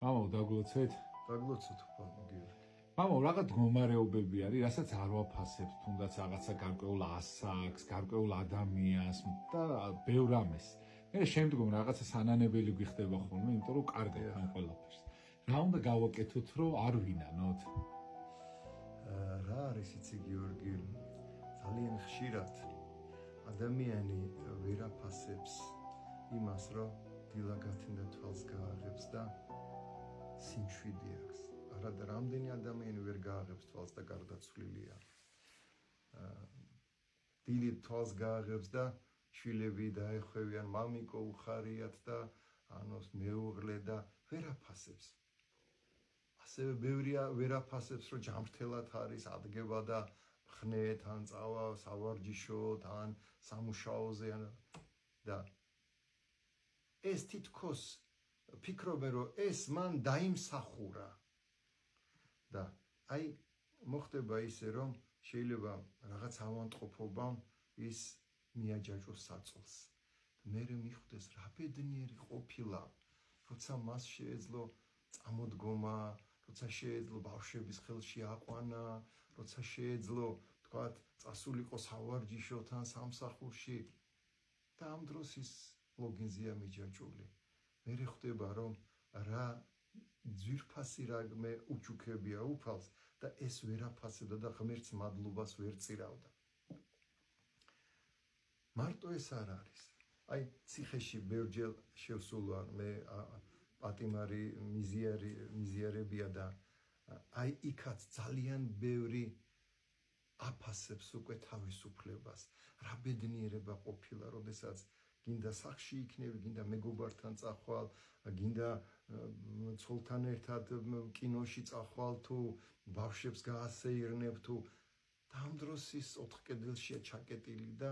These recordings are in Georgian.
მამაო, დაგლოცეთ? დაგლოცეთ, გიორგი. მამაო, რაღაც მდგომარეობები არის, რასაც არ ვაფასებთ, თუნდაც რაღაცა გარკვეულ ასაკს, გარკვეულ ადამიანს და ბევრ ამას. მე შემდგომ რაღაცა სანანებელი გვიხდება ხოლმე, იმიტომ რომ კარგად ამ ყველაფერს. რა უნდა გავაკეთოთ, რომ არ ვინანოთ? რა არის იცი გიორგი? ძალიან ხშირად ადამიანი ვერ აფასებს იმას, რომ დილაგათინდა თვალს გააღებს და სიმშვიდე აქვს. არადა რამდენი ადამიანი ვერ გააღებს თვალს და გარდაცვლილია. დილით თვალს გააღებს და შვილები დაეხვევიან, მამიკო უხარიათ და ანოს მეუღლე და ვერ აფასებს. ასევე ბევრია ვერ აფასებს, რომ ჯამრთელად არის, ადგება და ხნეთ, ან წავა სავარჯიშოდ, ან სამუშაოზე და ეს თითქოს ფიქრობენ, რომ ეს მან დაიმსახურა. და აი მოხდება ისე, რომ შეიძლება რაღაც ავანტყოფობამ ის მიაჯაჭოს საწოლს. მე მიხვდეს რა ბედნიერი ყოფილა, როცა მას შეეძლო წამოდგომა, როცა შეეძლო ბავშვების ხელში აყვანა, როცა შეეძლო თქვათ წასულიყო სავარჯიშოთ ან სამსახურში და ამ დროს ის ლოგინზეა მიჯაჭული. მე ხვდება, რომ რა ძვირფასი რამე უჩუქებია უფალს და ეს ვერ აფასებდა და ღმერთს მადლობას ვერ წირავდა. მარტო ეს არ არის. აი ციხეში ბევრჯერ შევსულვარ მე პატიმარი მიზიარებია და აი იქაც ძალიან ბევრი აფასებს უკვე თავისუფლებას. რა ბედნიერება ყოფილა, როდესაც გინდა სახში იქნები, გინდა მეგობართან წახვალ, გინდა ცოლთან ერთად კინოში წახვალ თუ ბავშვებს გაასეირნებ თუ და ამ დროს ის ოთხ კედელშია ჩაკეტილი და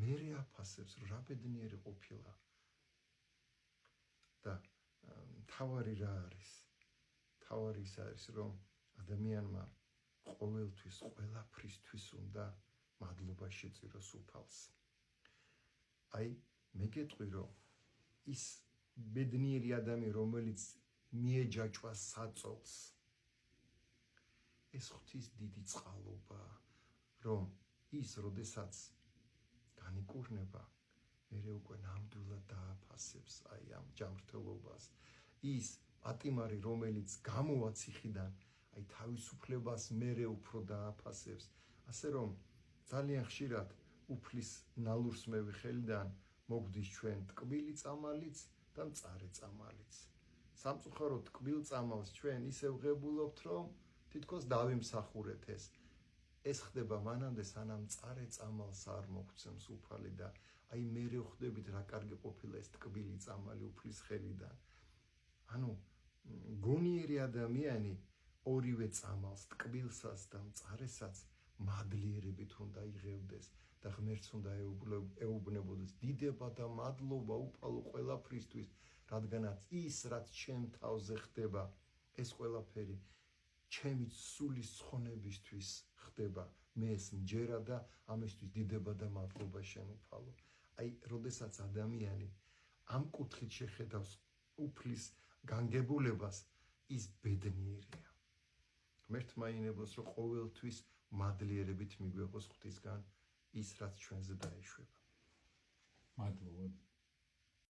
მერე აფასებს, რა ბედნიერი ყოფილა. და თავარი რა არის? თავარი ის არის, რომ ადამიანმა ყოველთვის, ყველაფრისთვის უნდა მადლობა შეწიროს უფალს. აი, მე გეტყვი, რომ ის ბედნიერი ადამიანი, რომელიც მიეჯაჭვა საწოლს, ეს ღვთის დიდი წყალობა, რომ ის, როდესაც განიკურნება, მერე უკვე ნამდვილად დააფასებს აი ამ ჯანმრთელობას. ის პატიმარი, რომელიც გამოვა ციხიდან, აი თავისუფლებას მერე უფრო დააფასებს. ასე რომ ძალიან ხშირად უფლის ნალურსმევი ხელიდან მოგვდის ჩვენ ტკბილი წამალიც და მწარე წამალიც. სამწუხაროდ ტკბილ წამალს ჩვენ ისე ვღებულობთ, რომ თითქოს დავიმსახურეთ ეს. ეს ხდება მანამდე, სანამ მწარე წამალს არ მოგცემს უფალი და აი მერე ხვდებით რა კარგი ყოფილა ეს ტკბილი წამალი უფლის ხელიდან. ანუ გონიერი ადამიანი ორივე წამალს, ტკბილსაც და მწარესაც მადლიერებით უნდა იღებდეს და ღმერთს უნდა ეუბნებოდეს. დიდება და მადლობა უფალო ყველაფრისთვის, რადგანაც ის, რაც ჩემ თავზე ხდება, ეს ყველაფერი ჩემი სულის ცხონებისთვის ხდება. მე ეს მჯერა და ამისთვის დიდება და მადლობა შენ უფალო. აი, როდესაც ადამიანი ამ კუთხით შეხედავს უფლის განგებულებას, ის ბედნიერია. ღმერთმა ინებოს, რომ ყოველთვის მადლიერებით მიგვეღოს ღვთისგან ის, რაც ჩვენზე დაეშვება. მადლობა.